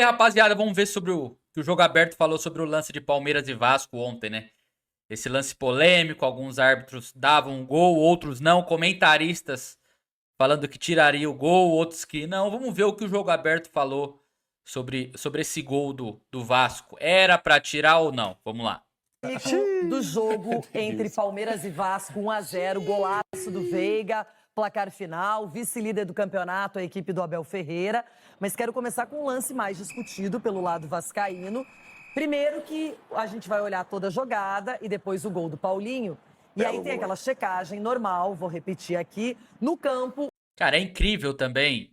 aí, rapaziada, vamos ver sobre o que o Jogo Aberto falou sobre o lance de Palmeiras e Vasco ontem, né? Esse lance polêmico, alguns árbitros davam um gol, outros não, comentaristas falando que tiraria o gol, outros que não. Vamos ver o que o Jogo Aberto falou sobre esse gol do Vasco. Era pra tirar ou não? Vamos lá. Do jogo entre Palmeiras e Vasco, 1-0, golaço do Veiga, placar final, vice-líder do campeonato, a equipe do Abel Ferreira. Mas quero começar com um lance mais discutido pelo lado vascaíno. Primeiro que a gente vai olhar toda a jogada e depois o gol do Paulinho. E aí tem aquela checagem normal, vou repetir aqui, no campo. Cara, é incrível também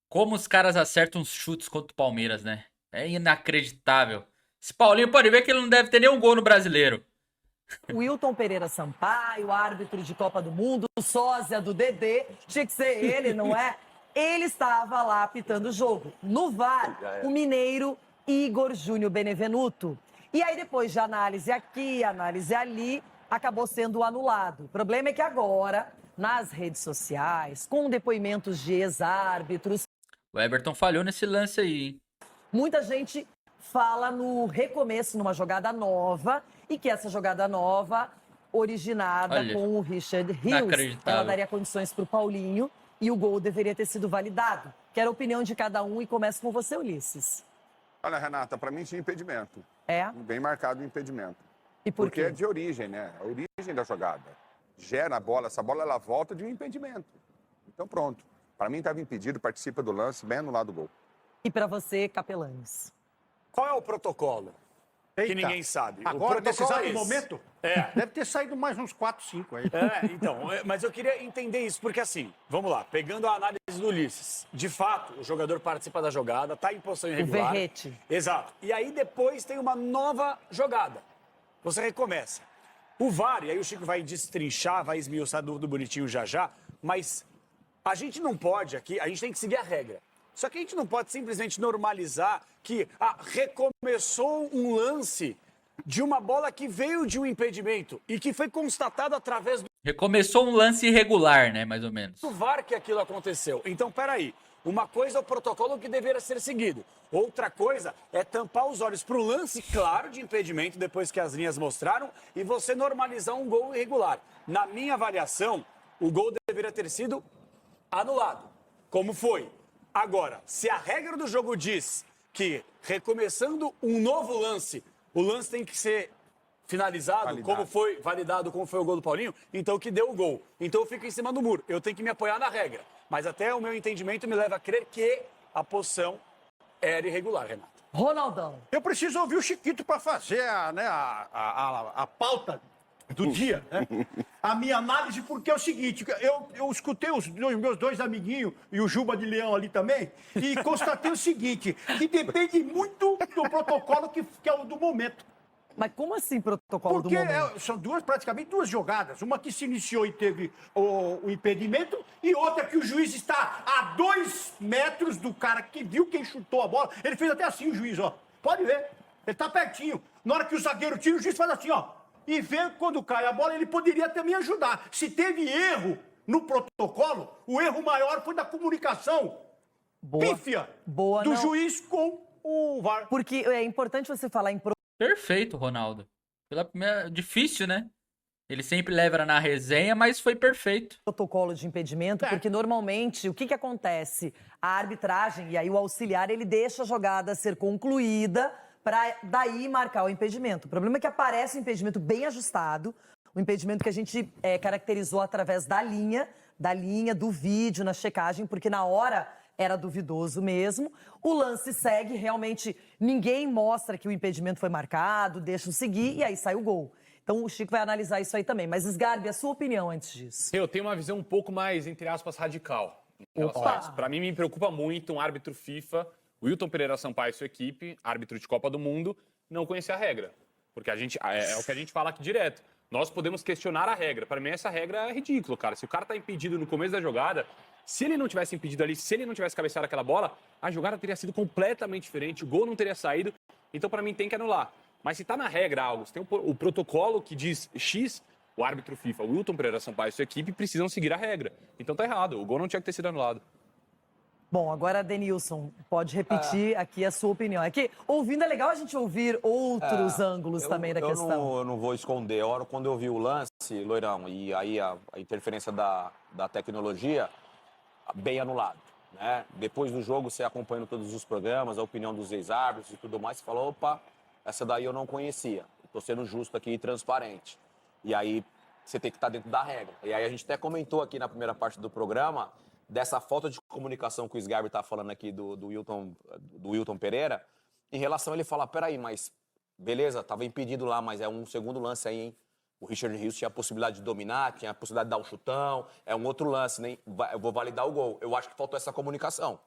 como os caras acertam os chutes contra o Palmeiras, né? É inacreditável. Esse Paulinho pode ver que ele não deve ter nenhum gol no Brasileiro. O Wilton Pereira Sampaio, árbitro de Copa do Mundo, sósia do Dedê, tinha que ser ele, não é? Ele estava lá apitando o jogo. No VAR, o mineiro Igor Júnior Benevenuto. E aí, depois de análise aqui, análise ali, acabou sendo anulado. O problema é que agora, nas redes sociais, com depoimentos de ex-árbitros, O Everton falhou nesse lance aí, hein? muita gente fala no recomeço, numa jogada nova, e que essa jogada nova, originada Olha, com o Richard Rios, inacreditável. ela daria condições para o Paulinho e o gol deveria ter sido validado. Quero a opinião de cada um e começo com você, Ulisses. Olha, Renata, para mim tinha impedimento. É? Bem marcado o impedimento. E por Porque quê? é de origem, né? A origem da jogada. Gera a bola, essa bola ela volta de um impedimento. Então pronto. Para mim estava impedido, participa do lance, bem anulado o gol. E para você, Capelanes? Qual é o protocolo? Que Eita. ninguém sabe. Agora, o nesse protocolo exato é esse. momento, É. deve ter saído mais uns 4, 5 aí. Então, mas eu queria entender isso, porque assim, vamos lá, pegando a análise do Ulisses, de fato, o jogador participa da jogada, está em posição irregular. O Verrete. Exato. E aí depois tem uma nova jogada. Você recomeça. O VAR, e aí o Chico vai destrinchar, vai esmiuçar do bonitinho já já, mas a gente não pode aqui, a gente tem que seguir a regra. Só que a gente não pode simplesmente normalizar que recomeçou um lance de uma bola que veio de um impedimento e que foi constatado através do Recomeçou um lance irregular, né? Mais ou menos. VAR que aquilo aconteceu. Então, peraí. Uma coisa é o protocolo que deveria ser seguido. Outra coisa é tampar os olhos para o lance claro de impedimento, depois que as linhas mostraram, e você normalizar um gol irregular. Na minha avaliação, o gol deveria ter sido anulado. Como foi? Agora, se a regra do jogo diz que, recomeçando um novo lance, o lance tem que ser finalizado, Validado. como foi validado, como foi o gol do Paulinho, então que deu o gol. Então eu fico em cima do muro. Eu tenho que me apoiar na regra. Mas até o meu entendimento me leva a crer que a posição era irregular, Renato. Ronaldão. Eu preciso ouvir o Chiquito para fazer a pauta do dia, né? A minha análise, porque é o seguinte, eu escutei os meus dois amiguinhos e o Juba de Leão ali também, e constatei o seguinte, que depende muito do protocolo que é o do momento. Mas como assim protocolo Porque do momento? são praticamente duas jogadas. Uma que se iniciou e teve o impedimento, e outra que o juiz está a 2 metros do cara que viu quem chutou a bola. Ele fez até assim, o juiz, ó. Pode ver. Ele tá pertinho. Na hora que o zagueiro tira, o juiz faz assim, ó. E vê quando cai a bola, ele poderia também ajudar. Se teve erro no protocolo, o erro maior foi da comunicação pífia Boa, do não. juiz com o VAR. Porque é importante você falar em Perfeito, Ronaldo. Pela primeira... Difícil, né? Ele sempre leva na resenha, mas foi perfeito. protocolo de impedimento, porque normalmente o que acontece? A arbitragem e aí o auxiliar, ele deixa a jogada ser concluída para daí marcar o impedimento. O problema é que aparece um impedimento bem ajustado, o impedimento que a gente caracterizou através da linha, do vídeo, na checagem, porque na hora era duvidoso mesmo. O lance segue, realmente ninguém mostra que o impedimento foi marcado, deixa seguir e aí sai o gol. Então o Chico vai analisar isso aí também. Mas, Sgarbi, a sua opinião antes disso? Eu tenho uma visão um pouco mais, entre aspas, radical. em relação a isso. Pra mim, me preocupa muito um árbitro FIFA, o Wilton Pereira Sampaio e sua equipe, árbitro de Copa do Mundo, não conhecer a regra. Porque a gente, é o que a gente fala aqui direto. Nós podemos questionar a regra. Para mim, essa regra é ridícula, cara. Se o cara tá impedido no começo da jogada, se ele não tivesse impedido ali, se ele não tivesse cabeceado aquela bola, a jogada teria sido completamente diferente, o gol não teria saído. Então, para mim, tem que anular. Mas se tá na regra algo, se tem o protocolo que diz X, o árbitro FIFA, o Wilton Pereira Sampaio e sua equipe precisam seguir a regra. Então tá errado, o gol não tinha que ter sido anulado. Bom, agora, Denilson, pode repetir aqui a sua opinião. É que ouvindo é legal a gente ouvir outros ângulos também da questão. Eu não vou esconder. A hora quando eu vi o lance, Loirão, e aí a interferência da tecnologia, bem anulado. Né? Depois do jogo, você acompanhando todos os programas, a opinião dos ex-árbitros e tudo mais, você falou, opa, essa daí eu não conhecia. Estou sendo justo aqui e transparente. E aí você tem que estar dentro da regra. E aí a gente até comentou aqui na primeira parte do programa dessa falta de comunicação que o Sgarbi está falando aqui do Wilton Pereira, em relação a ele falar, peraí, mas beleza, estava impedido lá, mas é um segundo lance aí, hein? O Richard Rios tinha a possibilidade de dominar, tinha a possibilidade de dar um chutão, é um outro lance, né? Eu vou validar o gol. Eu acho que faltou essa comunicação.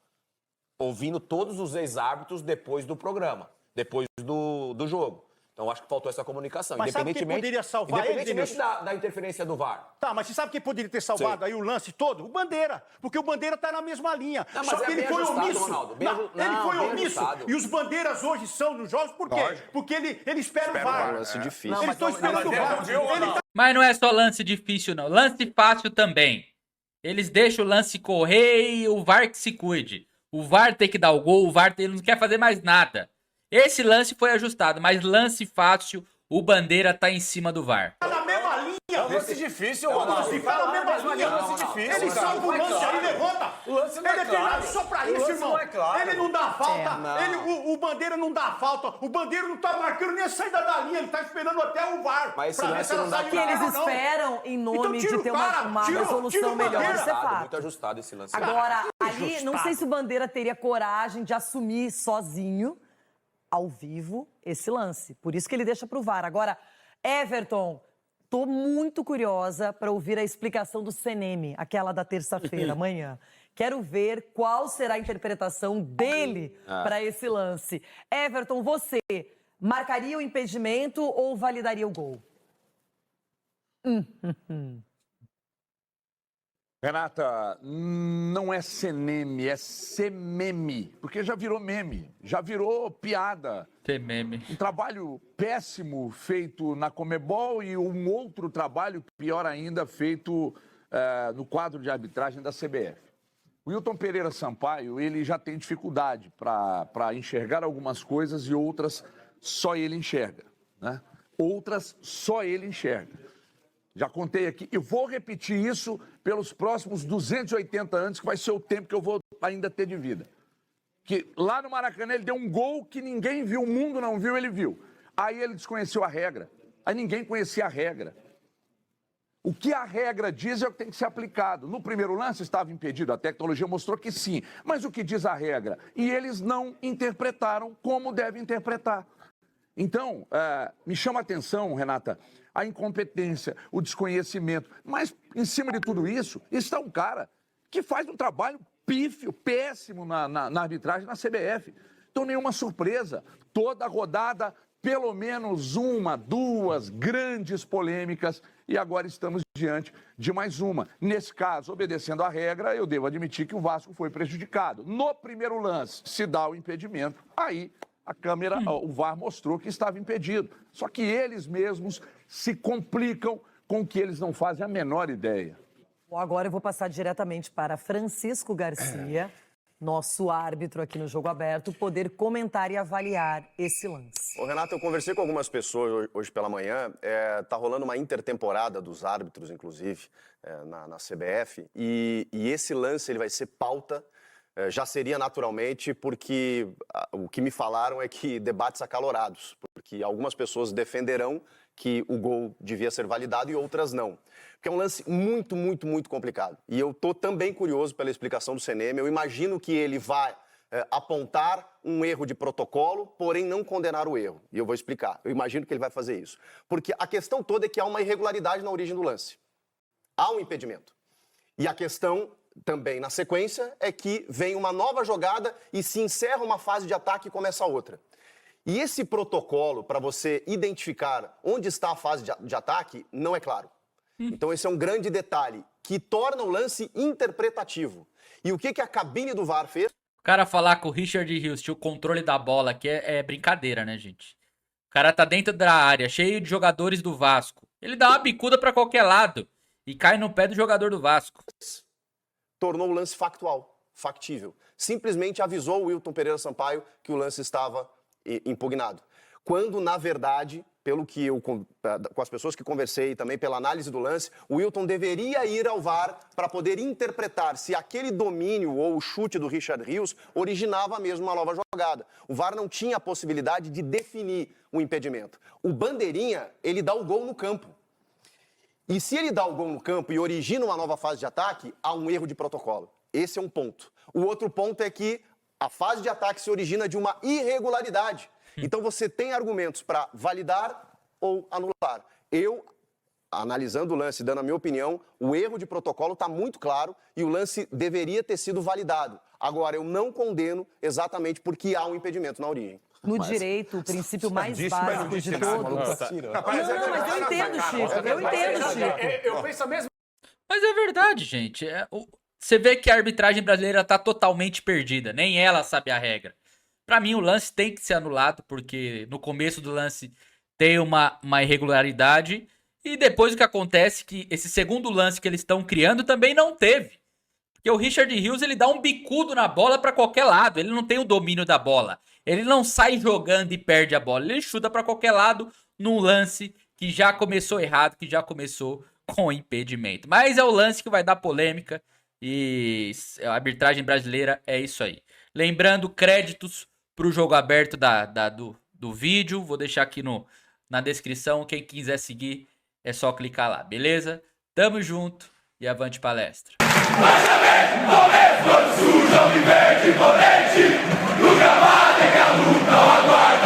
Ouvindo todos os ex-árbitros depois do programa, depois do jogo. Então, acho que faltou essa comunicação. Mas sabe quem poderia salvar ele, independentemente da interferência do VAR. Tá, mas você sabe quem poderia ter salvado aí o lance todo? O Bandeira. Porque o Bandeira tá na mesma linha. Não, mas só que ele foi ajustado, omisso. Ronaldo. Ele foi bem omisso. ajustado. E os Bandeiras hoje são nos jogos por quê? Lógico. Porque ele espera o VAR. lance difícil. Eles estão esperando o VAR. Ele tá Mas não é só lance difícil, não. Lance fácil também. Eles deixam o lance correr e o VAR que se cuide. O VAR tem que dar o gol, o VAR ele não quer fazer mais nada. Esse lance foi ajustado, mas lance fácil, o Bandeira tá em cima do VAR. na mesma linha. É um lance difícil, Ronaldo. Ele tá na mesma linha. É um lance difícil, Ele cara. salva o lance aí, levanta. O lance não é Ele é treinado claro. só pra O isso, lance irmão. não é claro. Ele não dá falta. não. O Bandeira não dá falta. O Bandeira não tá marcando nem a saída da linha. Ele tá esperando até o VAR. Mas esse pra ver lance se ela não dá saiu Que na eles hora ou não. esperam em nome Então tira de o ter cara, uma tira o resolução melhor, Bandeira. isso é fato. Muito ajustado esse lance. Agora, ali, não sei se o Bandeira teria coragem de assumir sozinho, ao vivo, esse lance. Por isso que ele deixa pro VAR. Agora, Everton, tô muito curiosa para ouvir a explicação do CNM, aquela da terça-feira, amanhã. Quero ver qual será a interpretação dele para esse lance. Everton, você marcaria o impedimento ou validaria o gol? Renata, não é CNM, é CMEME, porque já virou meme, já virou piada. Tem meme. Um trabalho péssimo feito na Conmebol e um outro trabalho, pior ainda, feito no quadro de arbitragem da CBF. O Wilton Pereira Sampaio, ele já tem dificuldade para enxergar algumas coisas e outras só ele enxerga, né? Outras só ele enxerga. Já contei aqui, e vou repetir isso pelos próximos 280 anos, que vai ser o tempo que eu vou ainda ter de vida. Que lá no Maracanã ele deu um gol que ninguém viu, o mundo não viu, ele viu. Aí ele desconheceu a regra. Aí ninguém conhecia a regra. O que a regra diz é o que tem que ser aplicado. No primeiro lance estava impedido, a tecnologia mostrou que sim. Mas o que diz a regra? E eles não interpretaram como devem interpretar. Então, me chama a atenção, Renata, a incompetência, o desconhecimento. Mas, em cima de tudo isso, está um cara que faz um trabalho pífio, péssimo na arbitragem, na CBF. Então, nenhuma surpresa. Toda rodada, pelo menos uma, duas grandes polêmicas. E agora estamos diante de mais uma. Nesse caso, obedecendo à regra, eu devo admitir que o Vasco foi prejudicado. No primeiro lance, se dá o impedimento, aí a câmera, o VAR mostrou que estava impedido. Só que eles mesmos se complicam com o que eles não fazem a menor ideia. Bom, agora eu vou passar diretamente para Francisco Garcia, nosso árbitro aqui no Jogo Aberto, poder comentar e avaliar esse lance. Ô, Renato, eu conversei com algumas pessoas hoje pela manhã. Tá rolando uma intertemporada dos árbitros, inclusive, na CBF. E esse lance ele vai ser pauta. Já seria naturalmente, porque o que me falaram é que debates acalorados, porque algumas pessoas defenderão que o gol devia ser validado e outras não. Porque é um lance muito, muito, muito complicado. E eu estou também curioso pela explicação do CNM. Eu imagino que ele vai apontar um erro de protocolo, porém não condenar o erro. E eu vou explicar. Eu imagino que ele vai fazer isso. Porque a questão toda é que há uma irregularidade na origem do lance. Há um impedimento. E a questão também na sequência é que vem uma nova jogada e se encerra uma fase de ataque e começa outra. E esse protocolo, para você identificar onde está a fase de ataque, não é claro. Então esse é um grande detalhe que torna o lance interpretativo. E o que a cabine do VAR fez? O cara falar com o Richard Rios tinha o controle da bola aqui é brincadeira, né, gente? O cara tá dentro da área, cheio de jogadores do Vasco. Ele dá uma bicuda pra qualquer lado e cai no pé do jogador do Vasco. Tornou o lance factual, factível. simplesmente avisou o Wilton Pereira Sampaio que o lance estava impugnado. Quando, na verdade, pelo que eu, com as pessoas que conversei e também pela análise do lance, o Wilton deveria ir ao VAR para poder interpretar se aquele domínio ou o chute do Richard Rios originava mesmo uma nova jogada. O VAR não tinha a possibilidade de definir o impedimento. O bandeirinha, ele dá o gol no campo. E se ele dá o gol no campo e origina uma nova fase de ataque, há um erro de protocolo. Esse é um ponto. O outro ponto é que a fase de ataque se origina de uma irregularidade. Então você tem argumentos para validar ou anular. Eu, analisando o lance, dando a minha opinião, o erro de protocolo está muito claro e o lance deveria ter sido validado. Agora, eu não condeno exatamente porque há um impedimento na origem. No direito, o princípio mais básico de todos. Não, mas eu entendo, Chico. Eu entendo, Chico. Eu penso a mesma. Mas é verdade, gente. Você vê que a arbitragem brasileira tá totalmente perdida. Nem ela sabe a regra. Pra mim, o lance tem que ser anulado, porque no começo do lance tem uma irregularidade. E depois o que acontece é que esse segundo lance que eles estão criando também não teve. Porque o Richard Rios, ele dá um bicudo na bola pra qualquer lado. Ele não tem o domínio da bola. Ele não sai jogando e perde a bola. Ele chuta pra qualquer lado num lance que já começou errado, que já começou com impedimento. Mas é o lance que vai dar polêmica. E a arbitragem brasileira é isso aí. Lembrando, créditos pro jogo aberto do vídeo. Vou deixar aqui na descrição. Quem quiser seguir, é só clicar lá, beleza? Tamo junto e avante palestra. No gramado é que a luta não aguarda.